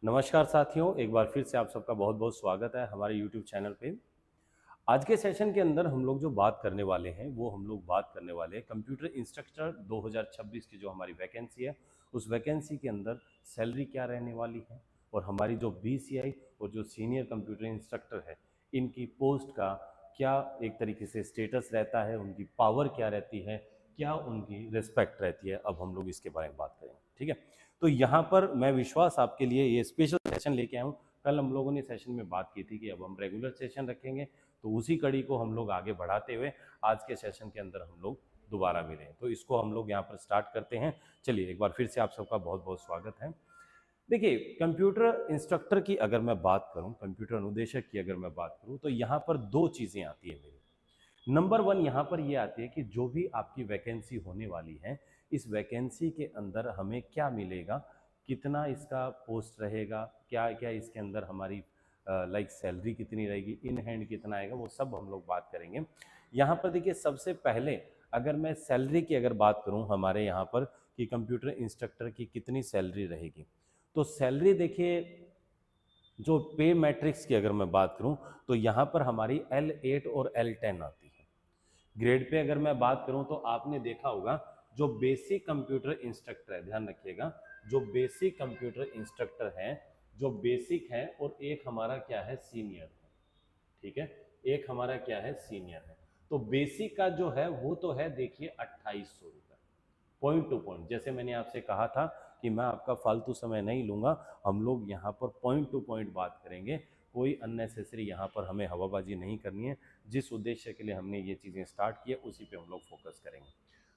नमस्कार साथियों, एक बार फिर से आप सबका बहुत बहुत स्वागत है हमारे YouTube चैनल पे। आज के सेशन के अंदर हम लोग जो बात करने वाले हैं वो हम लोग बात करने वाले हैं कंप्यूटर इंस्ट्रक्टर 2026 की जो हमारी वैकेंसी है, उस वैकेंसी के अंदर सैलरी क्या रहने वाली है और हमारी जो BCI और जो सीनियर कंप्यूटर इंस्ट्रक्टर है इनकी पोस्ट का क्या एक तरीके से स्टेटस रहता है, उनकी पावर क्या रहती है, क्या उनकी रिस्पेक्ट रहती है। अब हम लोग इसके बारे में बात करेंगे, ठीक है। तो यहाँ पर मैं विश्वास आपके लिए ये स्पेशल सेशन लेके आया हूँ। कल हम लोगों ने सेशन में बात की थी कि अब हम रेगुलर सेशन रखेंगे, तो उसी कड़ी को हम लोग आगे बढ़ाते हुए आज के सेशन के अंदर हम लोग दोबारा मिले। तो इसको हम लोग यहाँ पर स्टार्ट करते हैं। चलिए एक बार फिर से आप सबका बहुत बहुत स्वागत है। देखिए, कंप्यूटर इंस्ट्रक्टर की अगर मैं बात करूं, कंप्यूटर अनुदेशक की अगर मैं बात करूं, तो यहाँ पर दो चीज़ें आती है मेरी। नंबर वन यहाँ पर ये आती है कि जो भी आपकी वैकेंसी होने वाली है, इस वैकेंसी के अंदर हमें क्या मिलेगा, कितना इसका पोस्ट रहेगा, क्या क्या इसके अंदर हमारी लाइक सैलरी कितनी रहेगी, इन हैंड कितना आएगा, वो सब हम लोग बात करेंगे। यहाँ पर देखिए, सबसे पहले अगर मैं सैलरी की अगर बात करूँ हमारे यहाँ पर कि कंप्यूटर इंस्ट्रक्टर की कितनी सैलरी रहेगी, तो सैलरी देखिए, जो पे मैट्रिक्स की अगर मैं बात करूं तो यहाँ पर हमारी L8 और L10 आती है। ग्रेड पे अगर मैं बात करूं तो आपने देखा होगा, जो बेसिक कंप्यूटर इंस्ट्रक्टर है, ध्यान रखिएगा, जो बेसिक कंप्यूटर इंस्ट्रक्टर है, जो बेसिक है, और एक हमारा क्या है, सीनियर है, ठीक है। एक हमारा क्या है, सीनियर है। तो बेसिक का जो है वो तो है देखिए 2800 रुपये पॉइंट टू पॉइंट। जैसे मैंने आपसे कहा था कि मैं आपका फालतू समय नहीं लूंगा, हम लोग यहाँ पर पॉइंट टू पॉइंट बात करेंगे, कोई अननेसेसरी यहाँ पर हमें हवाबाजी नहीं करनी है। जिस उद्देश्य के लिए हमने ये चीज़ें स्टार्ट की है उसी पे हम लोग फोकस करेंगे।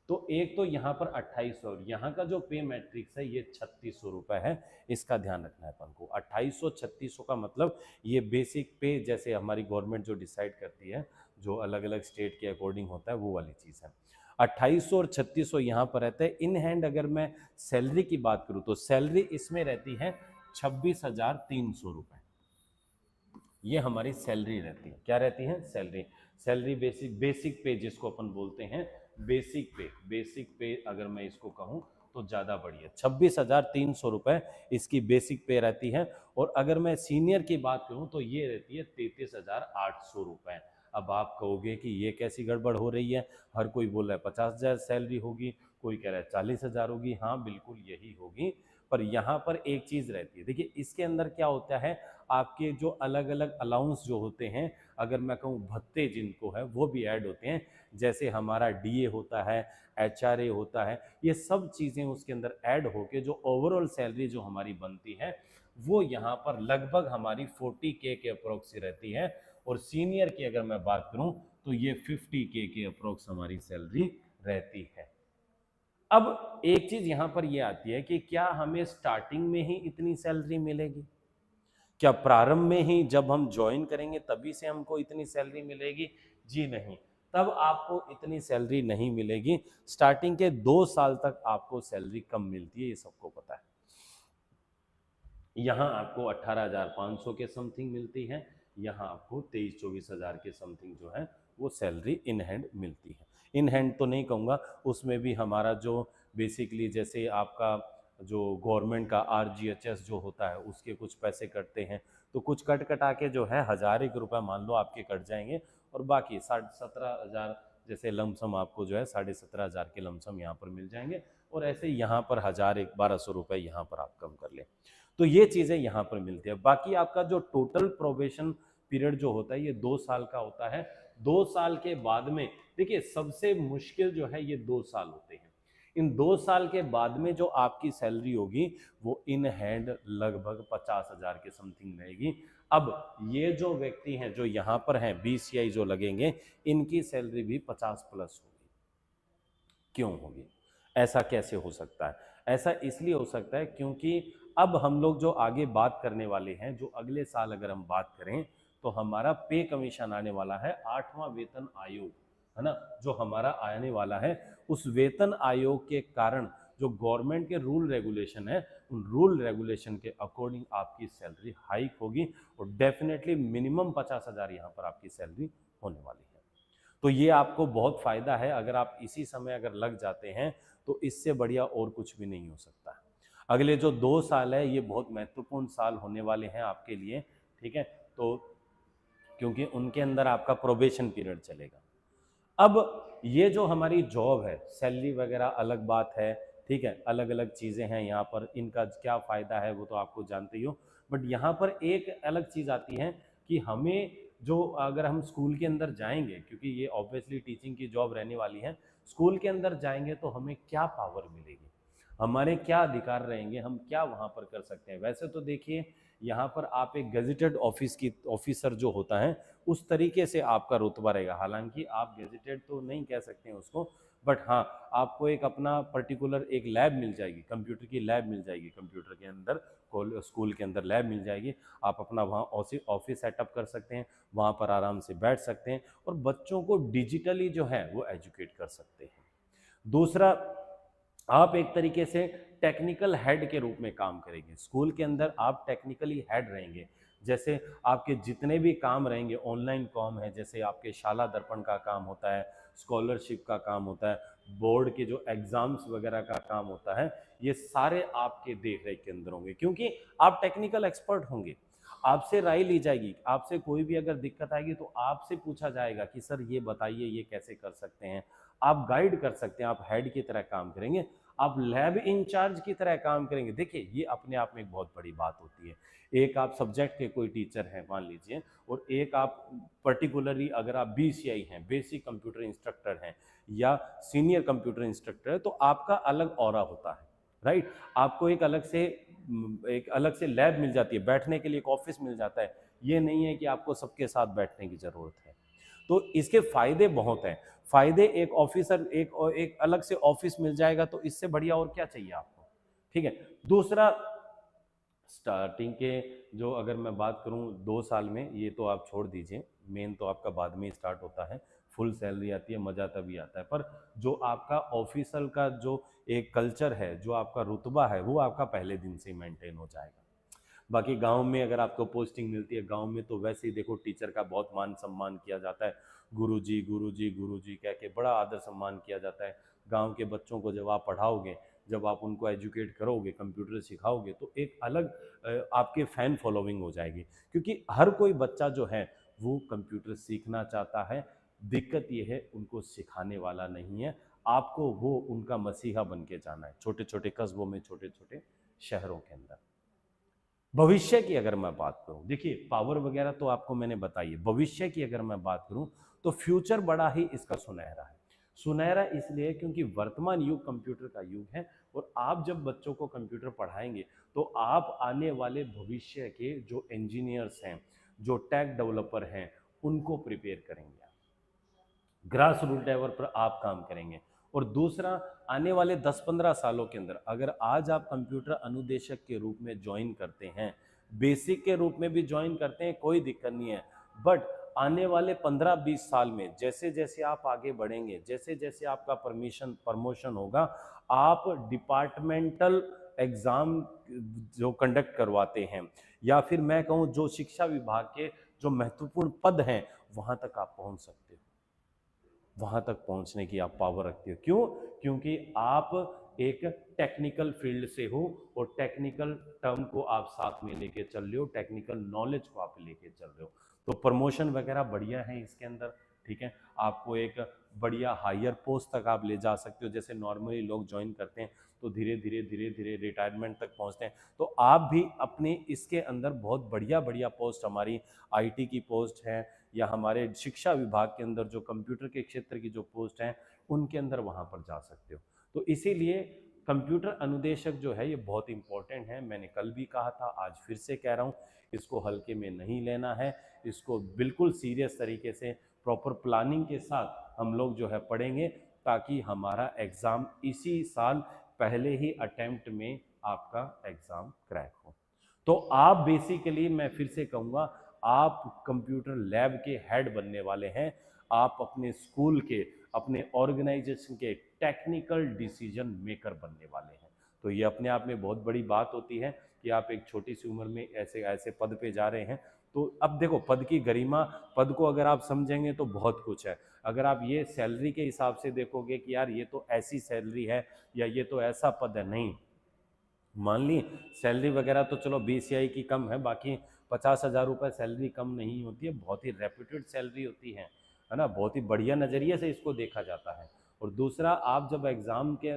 तो एक तो यहाँ पर 2800, और यहाँ का जो पे मैट्रिक्स है ये 3600 रुपये है। इसका ध्यान रखना है अपन को। 2800 3600 का मतलब ये बेसिक पे, जैसे हमारी गवर्नमेंट जो डिसाइड करती है, जो अलग अलग स्टेट के अकॉर्डिंग होता है, वो वाली चीज़ है। 2800 और 3600 यहाँ पर रहता है। इन हैंड अगर मैं सैलरी की बात करूँ तो सैलरी इसमें रहती है 26,300 रुपये। ये हमारी सैलरी रहती है। क्या रहती है? सैलरी। सैलरी बेसिक पे जिसको अपन बोलते हैं, बेसिक पे अगर मैं इसको कहूँ तो ज़्यादा बढ़िया 26,300 रुपये इसकी बेसिक पे रहती है। और अगर मैं सीनियर की बात करूँ तो ये रहती है 33,800 रुपये। अब आप कहोगे कि ये कैसी गड़बड़ हो रही है, हर कोई बोल रहा है 50,000 सैलरी होगी, कोई कह रहा है 40,000 होगी। हाँ बिल्कुल यही होगी, पर यहाँ पर एक चीज़ रहती है। देखिए, इसके अंदर क्या होता है, आपके जो अलग अलग अलाउंस जो होते हैं, अगर मैं कहूँ भत्ते जिनको है, वो भी ऐड होते हैं। जैसे हमारा DA होता है, HRA होता है, ये सब चीज़ें उसके अंदर ऐड होके जो ओवरऑल सैलरी जो हमारी बनती है वो यहाँ पर लगभग हमारी 40K के अप्रोक्स रहती है। और सीनियर की अगर मैं बात करूँ तो ये 50K के अप्रोक्स हमारी सैलरी रहती है। अब एक चीज यहां पर ये आती है कि क्या हमें स्टार्टिंग में ही इतनी सैलरी मिलेगी? क्या प्रारंभ में ही जब हम ज्वाइन करेंगे तभी से हमको इतनी सैलरी मिलेगी? जी नहीं, तब आपको इतनी सैलरी नहीं मिलेगी। स्टार्टिंग के 2 साल तक आपको सैलरी कम मिलती है, ये सबको पता है। यहाँ आपको 18,500 के समथिंग मिलती है, यहाँ आपको 23-24 हज़ार के समथिंग जो है वो सैलरी इन हैंड मिलती है। इन हैंड तो नहीं कहूँगा, उसमें भी हमारा जो बेसिकली जैसे आपका जो गवर्नमेंट का RGHS जो होता है उसके कुछ पैसे कटते हैं, तो कुछ कट कटा के जो है 1,001 रुपये मान लो आपके कट जाएंगे, और बाकी 17,500 जैसे लमसम आपको जो है 17,500 के लमसम यहाँ पर मिल जाएंगे। और ऐसे यहाँ पर 1,000-1,200 रुपये यहाँ पर आप कम कर लें, तो ये चीज़ें यहाँ पर मिलती है। बाकी आपका जो टोटल प्रोबेशन पीरियड जो होता है ये 2 साल का होता है। 2 साल के बाद में देखिए, सबसे मुश्किल जो है ये 2 साल होते हैं। इन 2 साल के बाद में जो आपकी सैलरी होगी वो इन हैंड लगभग 50,000 के समथिंग रहेगी। अब ये जो व्यक्ति हैं जो यहाँ पर हैं, BCI जो लगेंगे, इनकी सैलरी भी 50 प्लस होगी। क्यों होगी? ऐसा कैसे हो सकता है? ऐसा इसलिए हो सकता है क्योंकि अब हम लोग जो आगे बात करने वाले हैं, जो अगले साल अगर हम बात करें तो हमारा पे कमीशन आने वाला है 8वां वेतन आयोग, है ना, जो हमारा आने वाला है। उस वेतन आयोग के कारण जो गवर्नमेंट के रूल रेगुलेशन है, उन रूल रेगुलेशन के अकॉर्डिंग आपकी सैलरी हाइक होगी, और डेफिनेटली मिनिमम 50,000 यहाँ पर आपकी सैलरी होने वाली है। तो ये आपको बहुत फायदा है। अगर आप इसी समय अगर लग जाते हैं तो इससे बढ़िया और कुछ भी नहीं हो सकता है। अगले जो 2 साल है ये बहुत महत्वपूर्ण साल होने वाले हैं आपके लिए, ठीक है। तो क्योंकि उनके अंदर आपका प्रोबेशन पीरियड चलेगा। अब ये जो हमारी जॉब है, सैलरी वगैरह अलग बात है, ठीक है, अलग अलग चीज़ें हैं यहाँ पर, इनका क्या फ़ायदा है वो तो आपको जानते ही हो। बट यहाँ पर एक अलग चीज़ आती है कि हमें जो, अगर हम स्कूल के अंदर जाएंगे, क्योंकि ये ऑब्वियसली टीचिंग की जॉब रहने वाली है, स्कूल के अंदर जाएंगे तो हमें क्या पावर मिलेगी, हमारे क्या अधिकार रहेंगे, हम क्या वहाँ पर कर सकते हैं। वैसे तो देखिए यहाँ पर आप एक गेजेटेड ऑफिसर जो होता है उस तरीके से आपका रुतबा रहेगा। हालांकि आप गेजेटेड तो नहीं कह सकते हैं उसको, बट हाँ, आपको एक अपना पर्टिकुलर एक लैब मिल जाएगी, कंप्यूटर की लैब मिल जाएगी, कंप्यूटर के अंदर स्कूल के अंदर लैब मिल जाएगी। आप अपना वहाँ ऑफिस सेटअप कर सकते हैं, वहाँ पर आराम से बैठ सकते हैं और बच्चों को डिजिटली जो है वो एजुकेट कर सकते हैं। दूसरा, आप एक तरीके से टेक्निकल हेड के रूप में काम करेंगे। स्कूल के अंदर आप टेक्निकली हेड रहेंगे। जैसे आपके जितने भी काम रहेंगे, ऑनलाइन काम है, जैसे आपके शाला दर्पण का काम होता है, स्कॉलरशिप का काम होता है, बोर्ड के जो एग्जाम्स वगैरह का काम होता है, ये सारे आपके देख रेख के अंदर होंगे, क्योंकि आप टेक्निकल एक्सपर्ट होंगे। आपसे राय ली जाएगी, आपसे कोई भी अगर दिक्कत आएगी तो आपसे पूछा जाएगा कि सर ये बताइए ये कैसे कर सकते हैं। आप गाइड कर सकते हैं, आप हेड की तरह काम करेंगे, आप लैब इंचार्ज की तरह काम करेंगे। देखिए ये अपने आप में एक बहुत बड़ी बात होती है। एक आप सब्जेक्ट के कोई टीचर हैं मान लीजिए, और एक आप पर्टिकुलरली अगर आप BCI हैं, बेसिक कंप्यूटर इंस्ट्रक्टर हैं, या सीनियर कंप्यूटर इंस्ट्रक्टर है, तो आपका अलग ऑरा होता है, राइट। आपको एक अलग से लैब मिल जाती है, बैठने के लिए एक ऑफिस मिल जाता है। ये नहीं है कि आपको सबके साथ बैठने की जरूरत है। तो इसके फायदे बहुत हैं। फायदे, एक ऑफिसर, एक अलग से ऑफिस मिल जाएगा, तो इससे बढ़िया और क्या चाहिए आपको, ठीक है। दूसरा, स्टार्टिंग के जो अगर मैं बात करूं 2 साल में, ये तो आप छोड़ दीजिए, मेन तो आपका बाद में ही स्टार्ट होता है, फुल सैलरी आती है, मज़ा तभी आता है। पर जो आपका ऑफिसल का जो एक कल्चर है, जो आपका रुतबा है, वो आपका पहले दिन से ही मेंटेन हो जाएगा। बाकी गांव में अगर आपको पोस्टिंग मिलती है, गांव में तो वैसे ही देखो टीचर का बहुत मान सम्मान किया जाता है, गुरुजी गुरुजी गुरुजी कह के बड़ा आदर सम्मान किया जाता है। गांव के बच्चों को जब आप पढ़ाओगे, जब आप उनको एजुकेट करोगे, कंप्यूटर सिखाओगे, तो एक अलग आपके फैन फॉलोइंग हो जाएगी, क्योंकि हर कोई बच्चा जो है वो कंप्यूटर सीखना चाहता है। दिक्कत ये है उनको सिखाने वाला नहीं है, आपको वो उनका मसीहा बन के जाना है, छोटे छोटे कस्बों में, छोटे छोटे शहरों के अंदर। भविष्य की अगर मैं बात करूं, देखिए पावर वगैरह तो आपको मैंने बताई है। भविष्य की अगर मैं बात करूं तो फ्यूचर बड़ा ही इसका सुनहरा है। सुनहरा इसलिए क्योंकि वर्तमान युग कंप्यूटर का युग है, और आप जब बच्चों को कंप्यूटर पढ़ाएंगे तो आप आने वाले भविष्य के जो इंजीनियर्स हैं, जो टेक डेवलपर हैं, उनको प्रिपेयर करेंगे। ग्रास रूट लेवल पर आप काम करेंगे। और दूसरा, आने वाले 10-15 सालों के अंदर अगर आज आप कंप्यूटर अनुदेशक के रूप में ज्वाइन करते हैं, बेसिक के रूप में भी ज्वाइन करते हैं, कोई दिक्कत नहीं है। बट आने वाले 15-20 साल में जैसे जैसे आप आगे बढ़ेंगे, जैसे जैसे आपका प्रमोशन होगा, आप डिपार्टमेंटल एग्जाम जो कंडक्ट करवाते हैं, या फिर मैं कहूँ जो शिक्षा विभाग के जो महत्वपूर्ण पद हैं, वहां तक आप पहुंच सकते हो। वहां तक पहुंचने की आप पावर रखते हो। क्यों? क्योंकि आप एक टेक्निकल फील्ड से हो, और टेक्निकल टर्म को आप साथ में लेके चल रहे हो, टेक्निकल नॉलेज को आप लेके चल रहे हो, तो प्रमोशन वगैरह बढ़िया है इसके अंदर, ठीक है। आपको एक बढ़िया हायर पोस्ट तक आप ले जा सकते हो। जैसे नॉर्मली लोग ज्वाइन करते हैं तो धीरे धीरे धीरे धीरे रिटायरमेंट तक पहुंचते हैं, तो आप भी अपने इसके अंदर बहुत बढ़िया बढ़िया पोस्ट, हमारी IT की पोस्ट है, या हमारे शिक्षा विभाग के अंदर जो कंप्यूटर के क्षेत्र की जो पोस्ट हैं, उनके अंदर वहां पर जा सकते हो। तो इसीलिए कंप्यूटर अनुदेशक जो है ये बहुत इंपॉर्टेंट है। मैंने कल भी कहा था, आज फिर से कह रहा हूँ, इसको हल्के में नहीं लेना है, इसको बिल्कुल सीरियस तरीके से प्रॉपर प्लानिंग के साथ हम लोग जो है पढ़ेंगे, ताकि हमारा एग्ज़ाम इसी साल पहले ही अटेम्प्ट में आपका एग्ज़ाम क्रैक हो। तो आप बेसिकली, मैं फिर से कहूँगा, आप कंप्यूटर लैब के हेड बनने वाले हैं। आप अपने स्कूल के, अपने ऑर्गेनाइजेशन के टेक्निकल डिसीजन मेकर बनने वाले हैं। तो ये अपने आप में बहुत बड़ी बात होती है कि आप एक छोटी सी उम्र में ऐसे ऐसे पद पे जा रहे हैं। तो अब देखो, पद की गरिमा, पद को अगर आप समझेंगे तो बहुत कुछ है। अगर आप ये सैलरी के हिसाब से देखोगे कि यार ये तो ऐसी सैलरी है या ये तो ऐसा पद है, नहीं, मान ली सैलरी वगैरह तो चलो बीसीआई की कम है, बाकी 50,000 रुपये सैलरी कम नहीं होती है, बहुत ही रेप्यूटेड सैलरी होती है ना, बहुत ही बढ़िया नज़रिए से इसको देखा जाता है। और दूसरा, आप जब एग्ज़ाम के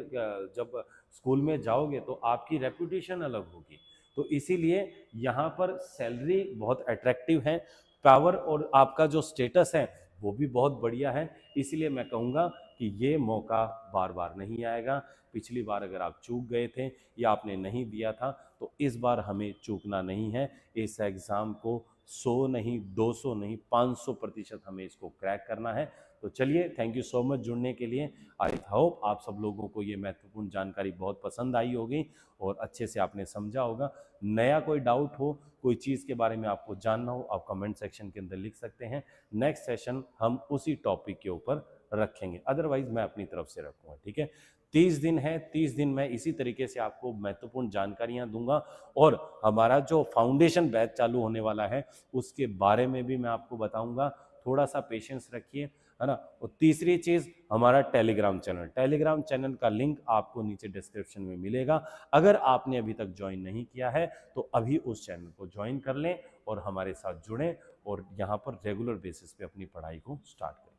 जब स्कूल में जाओगे तो आपकी रेपुटेशन अलग होगी, तो इसीलिए यहाँ पर सैलरी बहुत अट्रैक्टिव है, पावर और आपका जो स्टेटस है वो भी बहुत बढ़िया है। इसीलिए मैं कहूँगा कि ये मौका बार बार नहीं आएगा। पिछली बार अगर आप चूक गए थे या आपने नहीं दिया था, तो इस बार हमें चूकना नहीं है। इस एग्ज़ाम को 100 नहीं, 200 नहीं, 500% हमें इसको क्रैक करना है। तो चलिए, थैंक यू सो मच जुड़ने के लिए। आई होप आप सब लोगों को ये महत्वपूर्ण जानकारी बहुत पसंद आई होगी और अच्छे से आपने समझा होगा। नया कोई डाउट हो, कोई चीज़ के बारे में आपको जानना हो, आप कमेंट सेक्शन के अंदर लिख सकते हैं। नेक्स्ट सेशन हम उसी टॉपिक के ऊपर रखेंगे, अदरवाइज मैं अपनी तरफ से रखूँगा, ठीक है। 30 दिन है, 30 दिन मैं इसी तरीके से आपको महत्वपूर्ण जानकारियां दूंगा और हमारा जो फाउंडेशन बैच चालू होने वाला है उसके बारे में भी मैं आपको बताऊंगा। थोड़ा सा पेशेंस रखिए, है ना। और तीसरी चीज़, हमारा टेलीग्राम चैनल का लिंक आपको नीचे डिस्क्रिप्शन में मिलेगा। अगर आपने अभी तक ज्वाइन नहीं किया है तो अभी उस चैनल को ज्वाइन कर लें और हमारे साथ जुड़ें और यहाँ पर रेगुलर बेसिस पे अपनी पढ़ाई को स्टार्ट करें।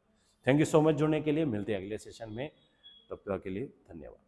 थैंक यू सो मच जुड़ने के लिए। मिलते हैं अगले सेशन में, तब तक के लिए धन्यवाद।